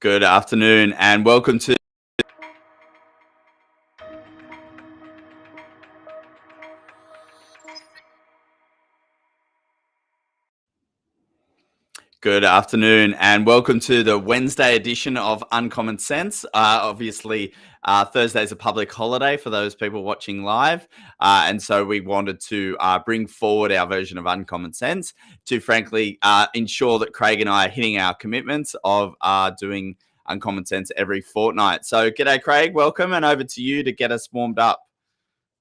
Good afternoon and welcome to the Wednesday edition of Uncommon Sense. Obviously, Thursday is a public holiday for those people watching live, and so we wanted to bring forward our version of Uncommon Sense to, frankly, ensure that Craig and I are hitting our commitments of doing Uncommon Sense every fortnight. So, g'day, Craig. Welcome, and over to you to get us warmed up.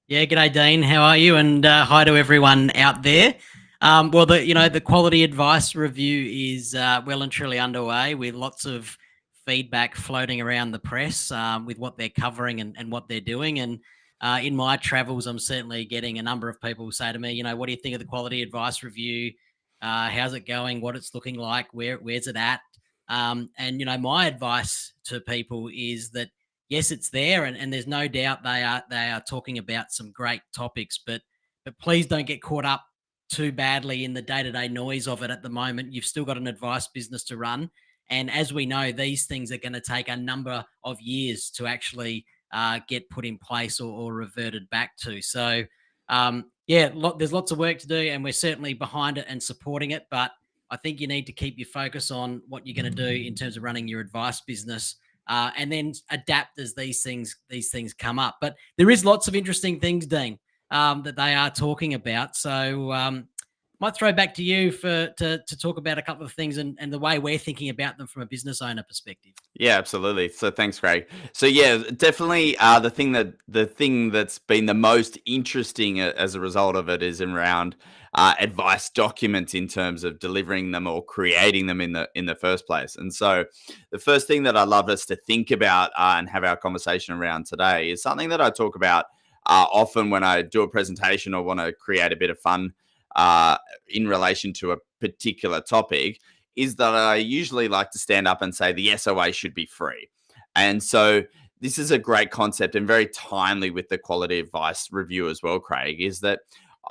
Yeah, g'day, Dean. How are you? And hi to everyone out there. The quality advice review is well and truly underway with lots of feedback floating around the press with what they're covering and what they're doing. And in my travels, I'm certainly getting a number of people say to me, what do you think of the quality advice review? How's it going? What it's looking like? Where's it at? My advice to people is that yes, it's there, and there's no doubt they are talking about some great topics, but please don't get caught up too badly in the day-to-day noise of it at the moment. You've still got an advice business to run, and as we know, these things are going to take a number of years to actually get put in place or reverted back to. So, there's lots of work to do, and we're certainly behind it and supporting it. But I think you need to keep your focus on what you're going to do in terms of running your advice business. And then adapt as these things come up. But there is lots of interesting things, Dean, that they are talking about. So might throw back to you to talk about a couple of things and the way we're thinking about them from a business owner perspective. Yeah, absolutely. So thanks, Craig. So yeah, definitely the thing that's been the most interesting as a result of it is around advice documents in terms of delivering them or creating them in the first place. And so the first thing that I'd love us to think about and have our conversation around today is something that I talk about often when I do a presentation or want to create a bit of fun in relation to a particular topic, is that I usually like to stand up and say the SOA should be free. And so this is a great concept and very timely with the quality advice review as well, Craig, is that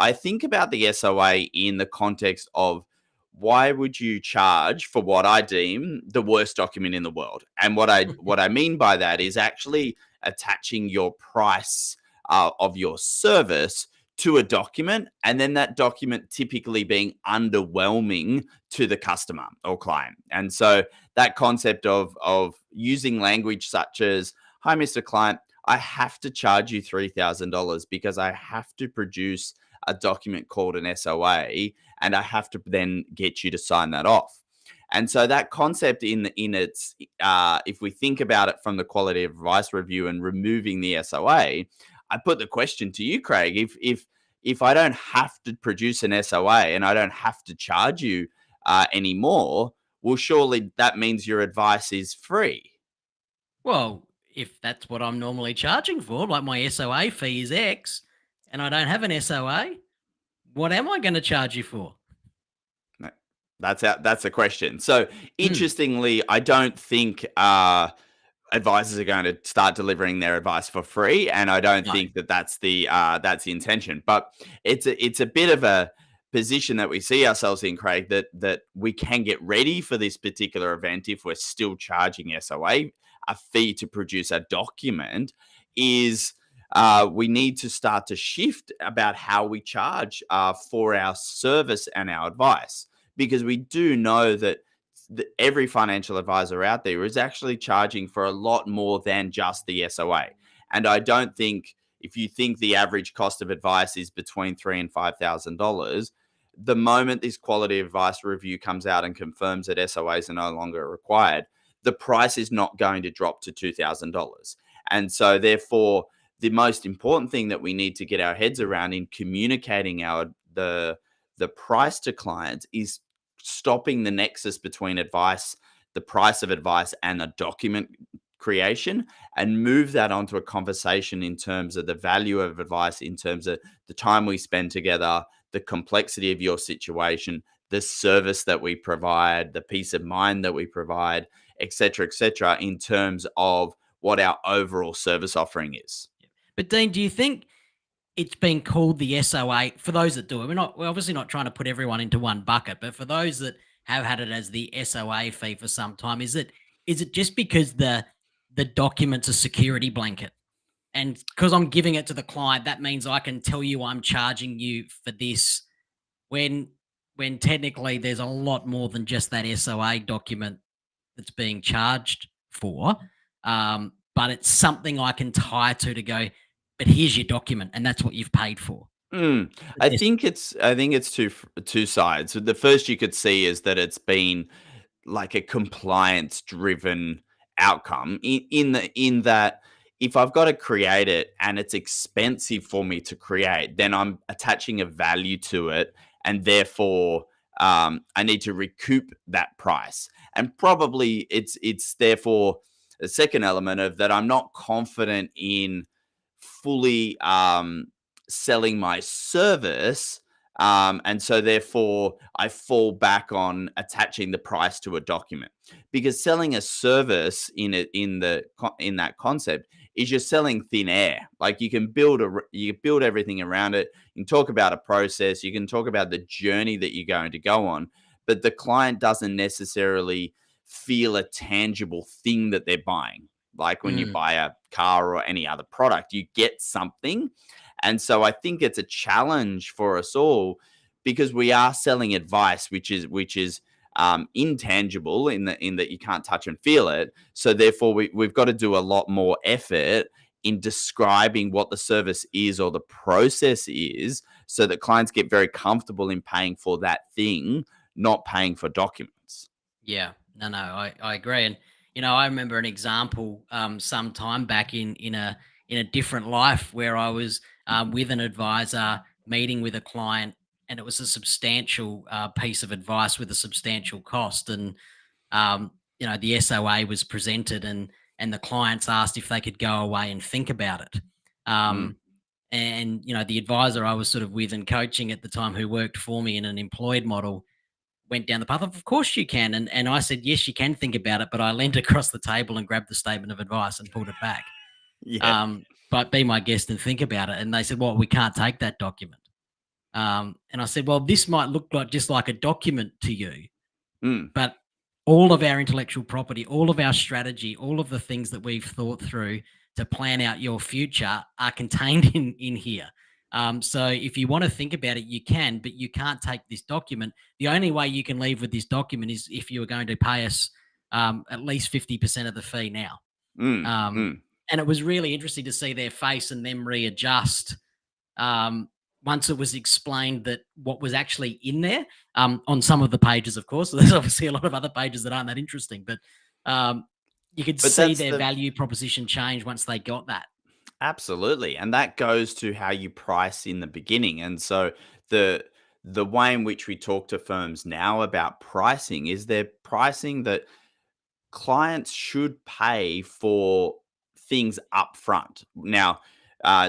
I think about the SOA in the context of why would you charge for what I deem the worst document in the world? And what I mean by that is actually attaching your price of your service to a document, and then that document typically being underwhelming to the customer or client. And so that concept of using language such as, "Hi, Mr. Client, I have to charge you $3,000 because I have to produce a document called an SOA, and I have to then get you to sign that off." And so that concept in its, if we think about it from the quality of advice review and removing the SOA, I put the question to you, Craig, if I don't have to produce an SOA and I don't have to charge you anymore, well, surely that means your advice is free. Well, if that's what I'm normally charging for, like my SOA fee is X, and I don't have an SOA, what am I going to charge you for? That's the question. So interestingly, I don't think advisors are going to start delivering their advice for free, and I don't think that's the intention. But it's a bit of a position that we see ourselves in, Craig, that we can get ready for this particular event if we're still charging SOA a fee to produce a document. Is we need to start to shift about how we charge for our service and our advice, because we do know that every financial advisor out there is actually charging for a lot more than just the SOA. And I don't think, if you think the average cost of advice is between $3,000 and $5,000, the moment this quality advice review comes out and confirms that SOAs are no longer required, the price is not going to drop to $2,000. And so therefore, the most important thing that we need to get our heads around in communicating the price to clients is stopping the nexus between advice, the price of advice, and the document creation, and move that onto a conversation in terms of the value of advice, in terms of the time we spend together, the complexity of your situation, the service that we provide, the peace of mind that we provide, et cetera, in terms of what our overall service offering is. But Dean, do you think it's been called the SOA for those that do it? We're obviously not trying to put everyone into one bucket, but for those that have had it as the SOA fee for some time, is it is it just because the document's a security blanket? And because I'm giving it to the client, that means I can tell you I'm charging you for this when technically there's a lot more than just that SOA document that's being charged for. But it's something I can tie to go, but here's your document, and that's what you've paid for. Mm. Yes. I think it's two sides. So the first you could see is that it's been like a compliance driven outcome in that if I've got to create it and it's expensive for me to create, then I'm attaching a value to it, and therefore I need to recoup that price. And probably it's therefore a second element of that I'm not confident in fully selling my service, and so therefore I fall back on attaching the price to a document, because selling a service in that concept is you're selling thin air. Like you can build everything around it. You can talk about a process. You can talk about the journey that you're going to go on, but the client doesn't necessarily feel a tangible thing that they're buying. Like when you Mm, buy a car or any other product, you get something. And so I think it's a challenge for us all, because we are selling advice, which is intangible in that you can't touch and feel it. So therefore, we've got to do a lot more effort in describing what the service is or the process is, so that clients get very comfortable in paying for that thing, not paying for documents. yeah. No, no, I agree. And I remember an example some time back in a different life where I was with an advisor meeting with a client, and it was a substantial piece of advice with a substantial cost. And the SOA was presented, and the clients asked if they could go away and think about it. Mm. Um, and the advisor I was sort of with and coaching at the time, who worked for me in an employed model, went down the path of course you can. And I said, yes, you can think about it. But I leaned across the table and grabbed the statement of advice and pulled it back. Yeah. But be my guest and think about it. And they said, well, we can't take that document. And I said, well, this might look like just like a document to you, Mm. but all of our intellectual property, all of our strategy, all of the things that we've thought through to plan out your future are contained in here. So if you want to think about it, you can, but you can't take this document. The only way you can leave with this document is if you are going to pay us at least 50% of the fee now. Mm. Um, Mm. and it was really interesting to see their face and them readjust um, once it was explained that what was actually in there on some of the pages, of course. So there's obviously a lot of other pages that aren't that interesting, but um, you could But see that's their the value proposition change once they got that. Absolutely, and that goes to how you price in the beginning. And so the the way in which we talk to firms now about pricing is they're pricing that clients should pay for things up front. Now,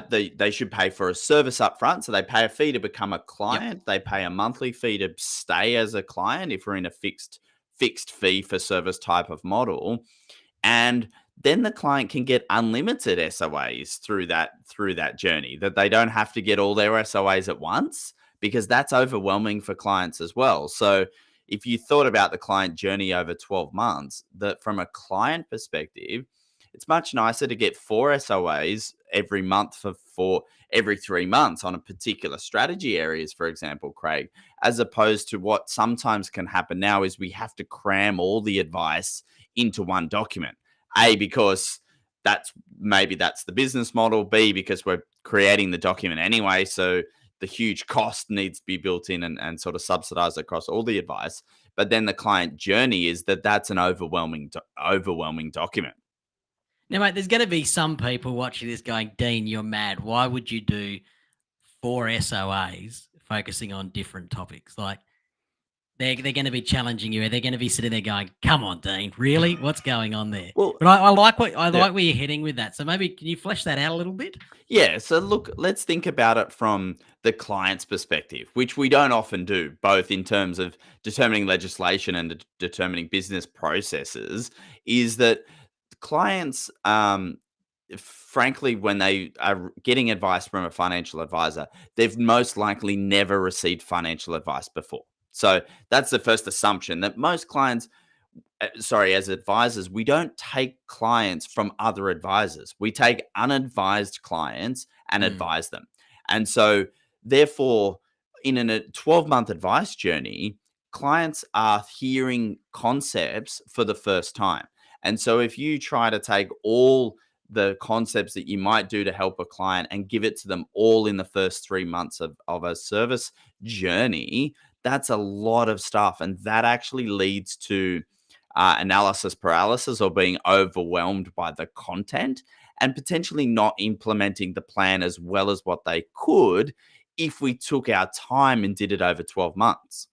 they should pay for a service up front, so they pay a fee to become a Yep. client. They pay a monthly fee to stay as a client if we're in a fixed fee for service type of model, and then the client can get unlimited SOAs through that journey, that they don't have to get all their SOAs at once, because that's overwhelming for clients as well. So if you thought about the client journey over 12 months, that from a client perspective, it's much nicer to get 4 SOAs every month for every 3 months on a particular strategy areas, for example, Craig, as opposed to what sometimes can happen now is we have to cram all the advice into one document. A, because that's the business model. B, because we're creating the document anyway. So the huge cost needs to be built in and sort of subsidized across all the advice. But then the client journey is that's an overwhelming document. Now, mate, there's going to be some people watching this going, Dean, you're mad. Why would you do four SOAs focusing on different topics? Like, they're going to be challenging you. They're going to be sitting there going, "Come on, Dean, really? What's going on there?" Well, But I like yeah. where you're heading with that. So maybe can you flesh that out a little bit? Yeah, so look, let's think about it from the client's perspective, which we don't often do, both in terms of determining legislation and determining business processes. Is that clients, frankly, when they are getting advice from a financial advisor, they've most likely never received financial advice before. So that's the first assumption, that most clients sorry, as advisors, we don't take clients from other advisors. We take unadvised clients and Mm, advise them. And so, therefore, in a 12-month advice journey, clients are hearing concepts for the first time. And so, if you try to take all the concepts that you might do to help a client and give it to them all in the first 3 months of a service journey, that's a lot of stuff. And that actually leads to analysis paralysis or being overwhelmed by the content and potentially not implementing the plan as well as what they could if we took our time and did it over 12 months.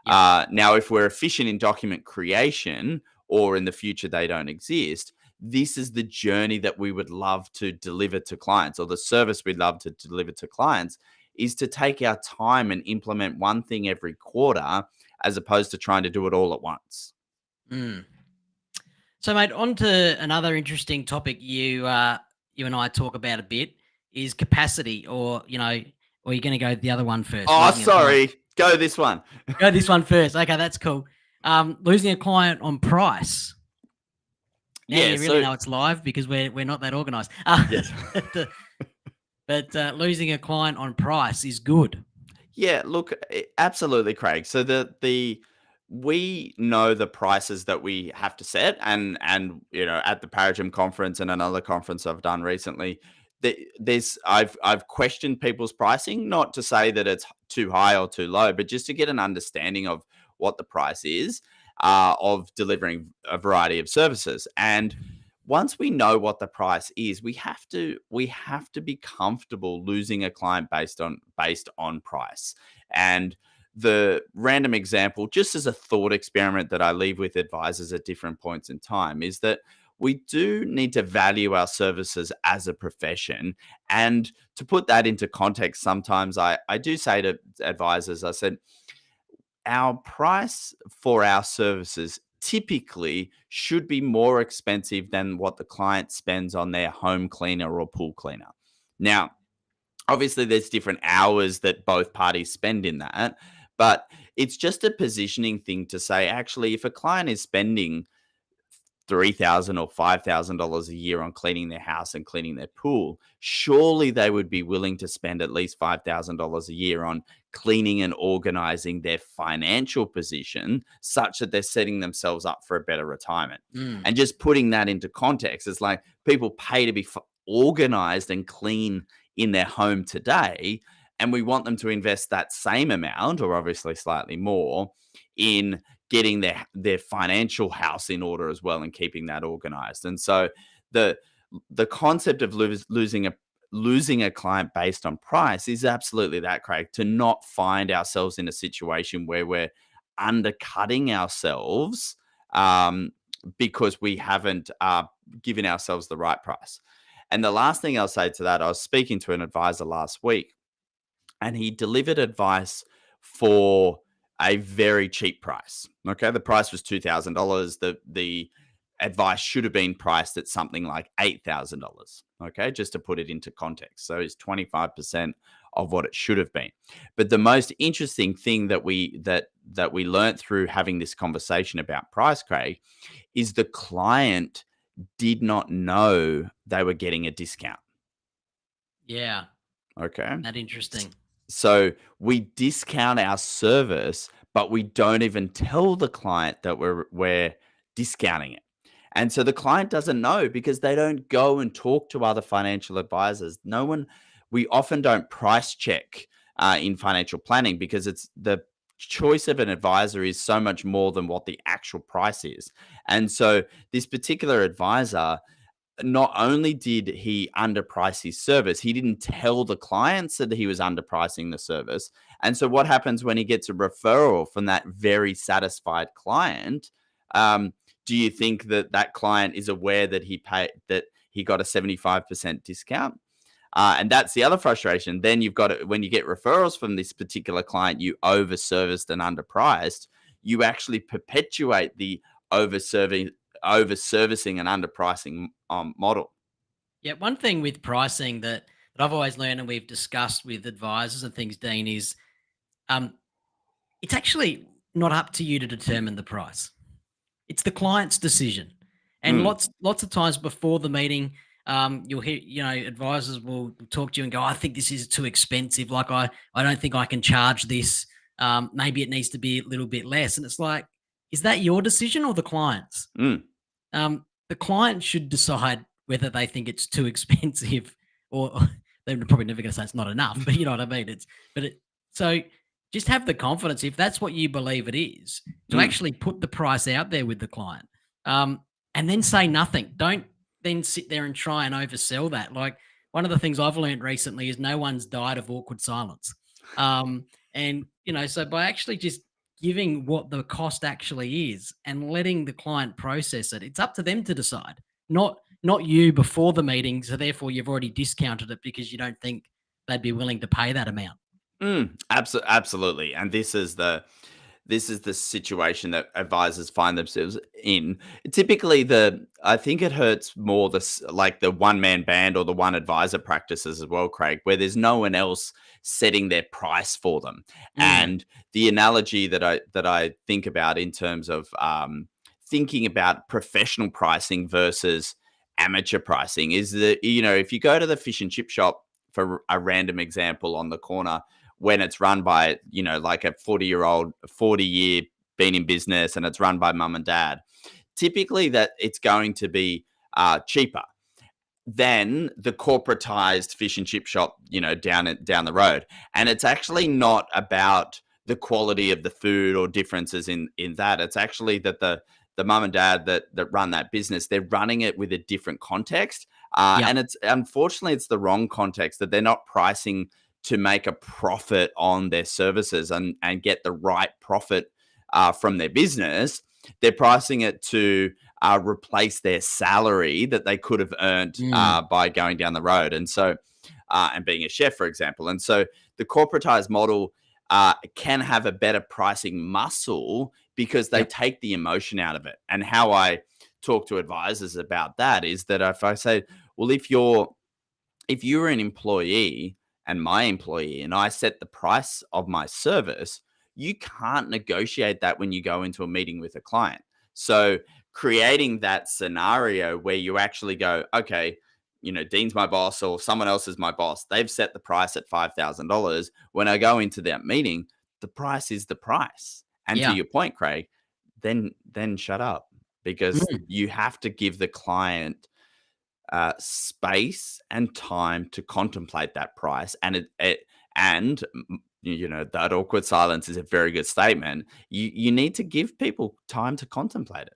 yep. Now, if we're efficient in document creation or in the future they don't exist, this is the journey that we would love to deliver to clients, or the service we'd love to deliver to clients is to take our time and implement one thing every quarter as opposed to trying to do it all at once. Mm. So, mate, on to another interesting topic you and I talk about a bit is capacity, or you're going to go the other one first, Oh, losing a client. sorry. Go this one. Go this one first. Okay, that's cool. Losing a client on price. Now Yeah. you really So, know it's live because we're not that organized. yes. But losing a client on price is good. Yeah, look, absolutely, Craig. So the we know the prices that we have to set, and at the Paragym conference and another conference I've done recently, I've questioned people's pricing, not to say that it's too high or too low, but just to get an understanding of what the price is of delivering a variety of services. And once we know what the price is, we have to be comfortable losing a client based on price. And the random example, just as a thought experiment that I leave with advisors at different points in time, is that we do need to value our services as a profession. And to put that into context, sometimes I do say to advisors, I said, our price for our services typically should be more expensive than what the client spends on their home cleaner or pool cleaner. Now, obviously, there's different hours that both parties spend in that, but it's just a positioning thing to say, actually, if a client is spending $3,000 or $5,000 a year on cleaning their house and cleaning their pool, surely they would be willing to spend at least $5,000 a year on cleaning and organizing their financial position such that they're setting themselves up for a better retirement. Mm. And just putting that into context, it's like people pay to be organized and clean in their home today. And we want them to invest that same amount, or obviously slightly more, in getting their financial house in order as well and keeping that organized. And so the the concept of losing a client based on price is absolutely that, Craig, to not find ourselves in a situation where we're undercutting ourselves because we haven't given ourselves the right price. And the last thing I'll say to that, I was speaking to an advisor last week, and he delivered advice for a very cheap price. Okay, the price was $2,000. The advice should have been priced at something like $8,000. Okay, just to put it into context, so it's 25% of what it should have been. But the most interesting thing that we learned through having this conversation about price, Craig, is the client did not know they were getting a discount. Yeah, Okay. that interesting. So we discount our service, but we don't even tell the client that we're discounting it. And so the client doesn't know because they don't go and talk to other financial advisors. No one, we often don't price check in financial planning because it's the choice of an advisor is so much more than what the actual price is. And so this particular advisor, not only did he underprice his service, he didn't tell the clients that he was underpricing the service. And so, what happens when he gets a referral from that very satisfied client? Do you think that that client is aware that he got a 75% discount? And that's the other frustration. Then you've got it when you get referrals from this particular client, you overserviced and underpriced. You actually perpetuate the overserving, overservicing, and underpricing model. Yeah, one thing with pricing that I've always learned and we've discussed with advisors and things, Dean, is um, it's actually not up to you to determine the price. It's the client's decision. And Mm, lots of times before the meeting, you'll hear, advisors will talk to you and go, I think this is too expensive. Like I don't think I can charge this. Maybe it needs to be a little bit less. And it's like, is that your decision or the client's? mm, The client should decide whether they think it's too expensive or they're probably never going to say it's not enough, but you know what I mean? So just have the confidence if that's what you believe it is to mm, actually put the price out there with the client, um, and then say nothing. Don't then sit there and try and oversell that. Like one of the things I've learned recently is no one's died of awkward silence. And so by actually just giving what the cost actually is and letting the client process it, it's up to them to decide, not you before the meeting. So therefore, you've already discounted it because you don't think they'd be willing to pay that amount. absolutely. And this is the situation that advisors find themselves in. Typically, I think it hurts more like the one man band or the one advisor practices as well, Craig, where there's no one else setting their price for them. Mm, And the analogy that I think about in terms of thinking about professional pricing versus amateur pricing is that if you go to the fish and chip shop, for a random example, on the corner, when it's run by like a 40-year been in business, and it's run by mum and dad, typically that it's going to be cheaper than the corporatized fish and chip shop down the road. And it's actually not about the quality of the food or differences in that. It's actually that the mum and dad that run that business, they're running it with a different context, yeah. and it's unfortunately it's the wrong context, that they're not pricing to make a profit on their services and get the right profit from their business. They're pricing it to replace their salary that they could have earned Mm, by going down the road. And so, and being a chef, for example. And so the corporatized model can have a better pricing muscle because they yep. take the emotion out of it. And how I talk to advisors about that is that if I say, well, if you're an employee and my employee and I set the price of my service, you can't negotiate that when you go into a meeting with a client. So creating that scenario where you actually go, okay, Dean's my boss or someone else is my boss. They've set the price at $5,000. When I go into that meeting, the price is the price. And to Yeah. your point, Craig, then shut up, because Mm. you have to give the client space and time to contemplate that price. And that awkward silence is a very good statement. You need to give people time to contemplate it.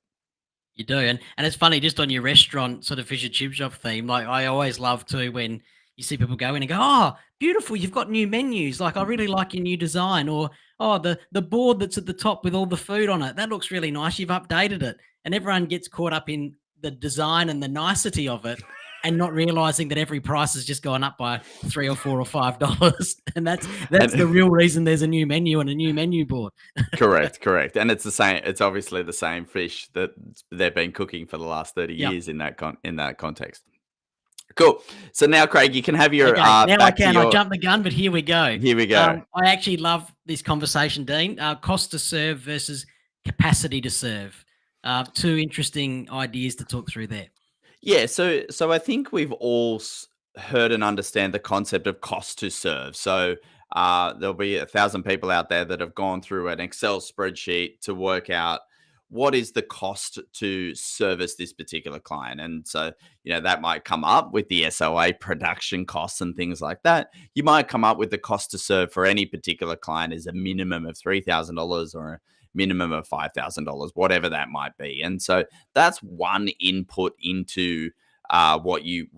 You do, and it's funny, just on your restaurant sort of fish and chip shop theme. Like I always love to when you see people go in and go, "Oh, beautiful! You've got new menus. Like I really like your new design." Or, "Oh, the board that's at the top with all the food on it, that looks really nice. You've updated it." And everyone gets caught up in the design and the nicety of it, and not realizing that every price has just gone up by 3 or 4 or 5 dollars, and that's the And real reason there's a new menu and a new menu board. correct. And it's the same. It's obviously the same fish that they've been cooking for the last 30 Yep. years in that context. Cool. So now, Craig, you can have your Okay, now I back to can. I your. jumped the gun, but here we go. Here we go. I actually love this conversation, Dean. Cost to serve versus capacity to serve. Two interesting ideas to talk through there. Yeah, so I think we've all heard and understand the concept of cost to serve. So there'll be 1,000 people out there that have gone through an Excel spreadsheet to work out what is the cost to service this particular client. And so, that might come up with the SOA production costs and things like that. You might come up with the cost to serve for any particular client is a minimum of $3,000 or a minimum of $5,000, whatever that might be. And so that's one input into what you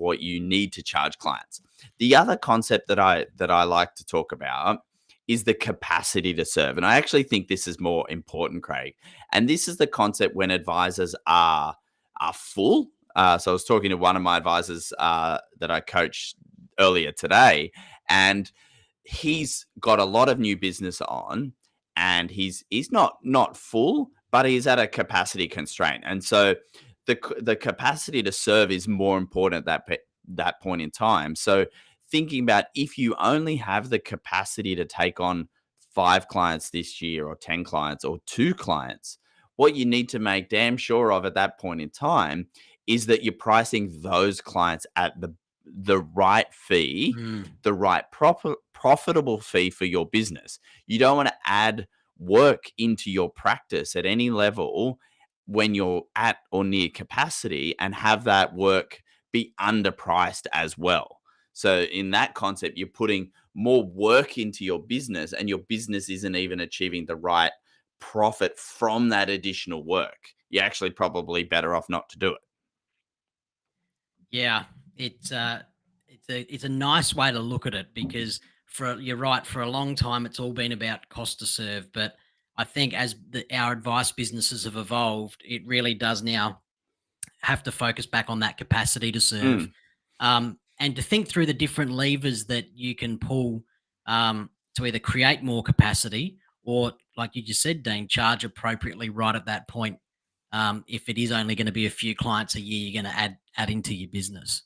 need to charge clients. The other concept that I like to talk about is the capacity to serve, and I actually think this is more important, Craig. And this is the concept when advisors are full. So I was talking to one of my advisors that I coached earlier today, and he's got a lot of new business on, and he's not full, but he's at a capacity constraint. And so the capacity to serve is more important at that point in time. So thinking about, if you only have the capacity to take on 5 clients this year or 10 clients or 2 clients, what you need to make damn sure of at that point in time is that you're pricing those clients at the right fee, Mm. the right profitable fee for your business. You don't want to add work into your practice at any level when you're at or near capacity and have that work be underpriced as well. So in that concept, you're putting more work into your business and your business isn't even achieving the right profit from that additional work. You're actually probably better off not to do it. Yeah, it's a nice way to look at it because you're right, for a long time it's all been about cost to serve, but I think as our advice businesses have evolved, it really does now have to focus back on that capacity to serve, Mm, and to think through the different levers that you can pull, to either create more capacity or, like you just said, Dean, charge appropriately right at that point. If it is only going to be a few clients a year, you're going to add into your business.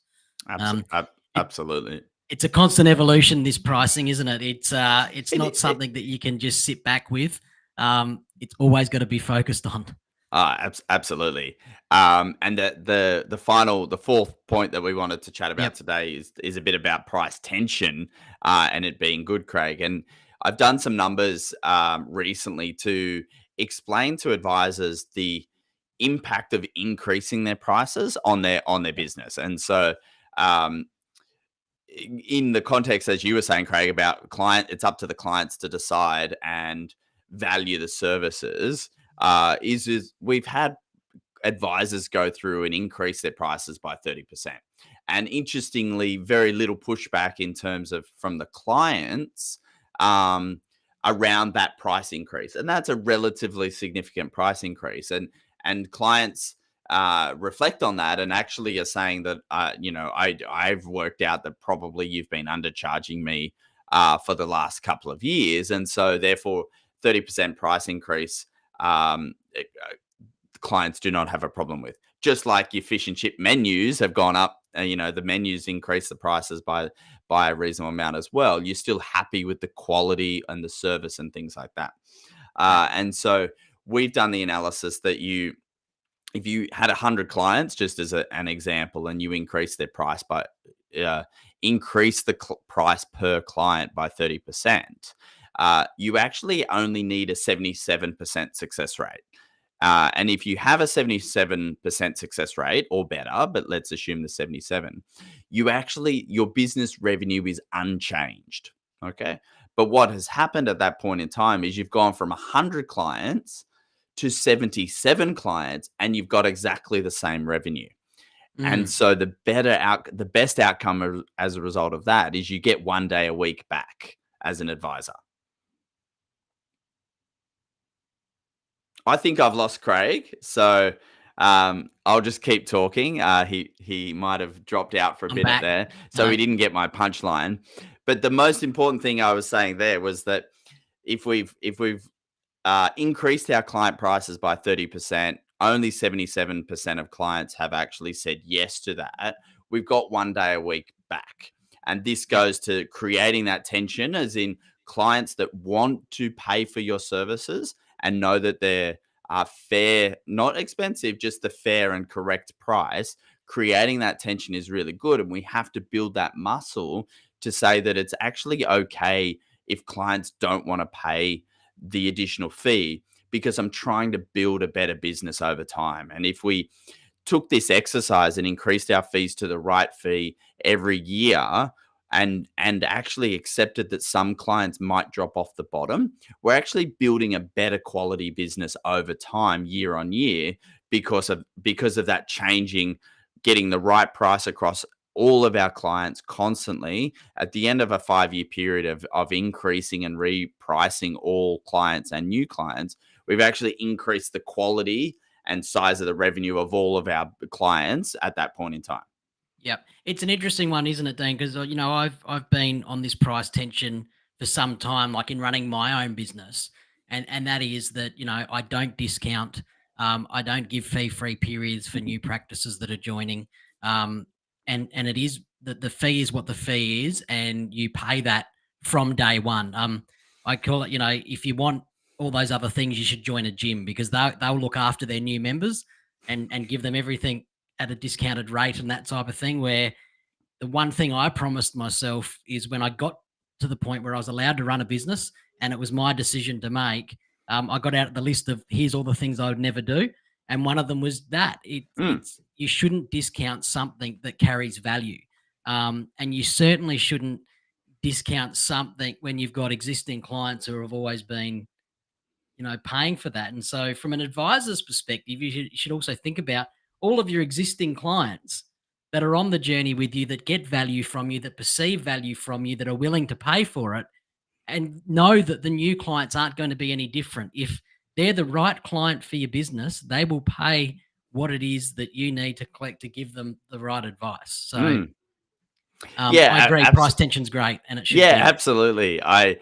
Um, it, absolutely. it's a constant evolution. This pricing, isn't it? It's It, not it, something that you can just sit back with. It's always got to be focused on. Absolutely. And the fourth point that we wanted to chat about Yep. today is a bit about price tension and it being good, Craig. And I've done some numbers recently to explain to advisors the impact of increasing their prices on their business. And so, um, in the context, as you were saying, Craig, about client, it's up to the clients to decide and value the services. Is we've had advisors go through and increase their prices by 30%. And interestingly, very little pushback in terms of from the clients um, around that price increase. And that's a relatively significant price increase. And clients reflect on that and actually are saying that, I've worked out that probably you've been undercharging me for the last couple of years. And so therefore, 30% price increase clients do not have a problem with. Just like your fish and chip menus have gone up, the menus increase the prices by a reasonable amount as well. You're still happy with the quality and the service and things like that. Yep. And so we've done the analysis that if you had 100 clients, just as an example, and you increase their price by increase the price per client by 30%, you actually only need a 77% success rate. And if you have a 77% success rate or better, but let's assume the 77, your business revenue is unchanged. Okay. But what has happened at that point in time is you've gone from 100 clients to 77 clients and you've got exactly the same revenue. And Mm. so the best outcome as a result of that is you get 1 day a week back as an advisor. I think I've lost Craig, so I'll just keep talking. He might have dropped out for a I'm bit back. there, so No. he didn't get my punchline. But the most important thing I was saying there was that if we've increased our client prices by 30%, only 77% of clients have actually said yes to that. We've got 1 day a week back, and this Yep. goes to creating that tension, as in clients that want to pay for your services and know that they're fair, not expensive, just the fair and correct price. Creating that tension is really good. And we have to build that muscle to say that it's actually okay if clients don't want to pay the additional fee because I'm trying to build a better business over time. And if we took this exercise and increased our fees to the right fee every year and actually accepted that some clients might drop off the bottom, we're actually building a better quality business over time, year on year, because of that changing, getting the right price across all of our clients constantly. At the end of a 5 year period of increasing and repricing all clients and new clients, we've actually increased the quality and size of the revenue of all of our clients at that point in time. Yep. It's an interesting one, isn't it, Dean? Because I've been on this price tension for some time, like in running my own business, and that is that I don't discount, I don't give fee-free periods for new practices that are joining, and it is that the fee is what the fee is, and you pay that from day one. I call it, if you want. all those other things, you should join a gym, because they'll look after their new members and give them everything at a discounted rate and that type of thing. Where the one thing I promised myself is, when I got to the point where I was allowed to run a business and it was my decision to make, I got out the list of, here's all the things I would never do. And one of them was that Mm, it's you shouldn't discount something that carries value. And you certainly shouldn't discount something when you've got existing clients who have always been, paying for that. And so, from an advisor's perspective, you should also think about all of your existing clients that are on the journey with you, that get value from you, that perceive value from you, that are willing to pay for it, and know that the new clients aren't going to be any different. If they're the right client for your business, they will pay what it is that you need to collect to give them the right advice. So, mm. Yeah, I agree. Price tension's great, and it should yeah, be. absolutely. I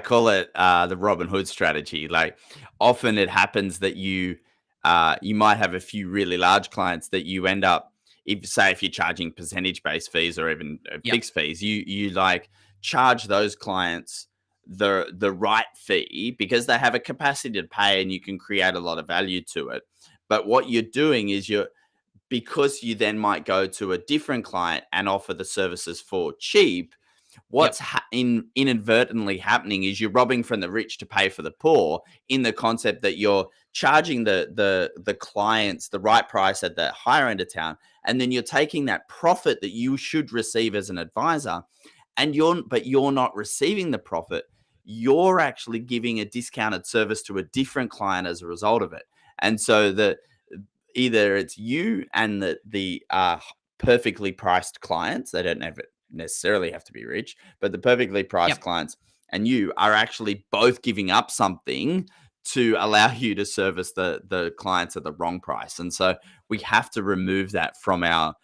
call it the Robin Hood strategy. Like, often it happens that you might have a few really large clients that you end up, if you're charging percentage based fees or even Yep. fixed fees, you like charge those clients the right fee because they have a capacity to pay and you can create a lot of value to it. But what you're doing is, because you then might go to a different client and offer the services for cheap, what's Yep. inadvertently happening is you're robbing from the rich to pay for the poor, in the concept that you're charging the clients the right price at the higher end of town, and then you're taking that profit that you should receive as an advisor, and you're not receiving the profit. You're actually giving a discounted service to a different client as a result of it. And so the either it's you and the perfectly priced clients. They don't necessarily have to be rich, but the perfectly priced Yep. clients and you are actually both giving up something to allow you to service the clients at the wrong price. And so we have to remove that from our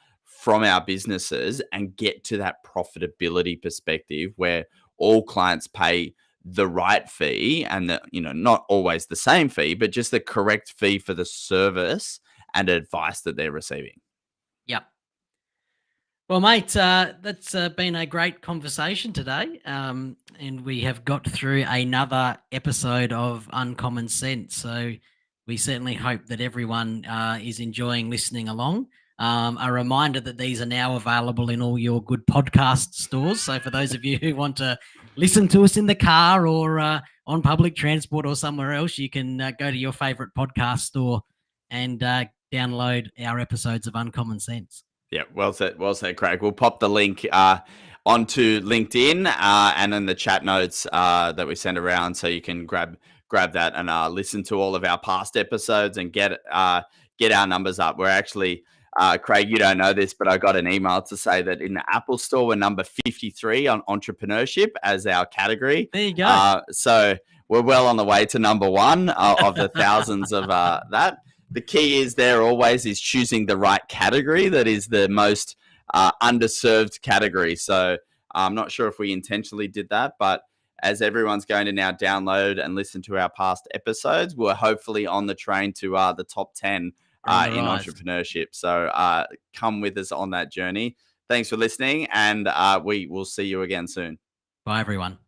businesses and get to that profitability perspective where all clients pay the right fee, and not always the same fee, but just the correct fee for the service and advice that they're receiving. Yep. Well, mate, that's been a great conversation today. And we have got through another episode of Uncommon Sense. So we certainly hope that everyone is enjoying listening along. A reminder that these are now available in all your good podcast stores. So for those of you who want to listen to us in the car or on public transport or somewhere else, you can go to your favorite podcast store and download our episodes of Uncommon Sense. Yeah, well said, Craig. We'll pop the link onto LinkedIn and in the chat notes that we send around, so you can grab that and listen to all of our past episodes and get our numbers up. We're actually, Craig, you don't know this, but I got an email to say that in the Apple Store we're number 53 on entrepreneurship as our category. There you go. So we're well on the way to number one of the thousands of that. The key is there always is choosing the right category that is the most underserved category. So I'm not sure if we intentionally did that, but as everyone's going to now download and listen to our past episodes, we're hopefully on the train to the top 10 in entrepreneurship. So come with us on that journey. Thanks for listening, and we will see you again soon. Bye, everyone.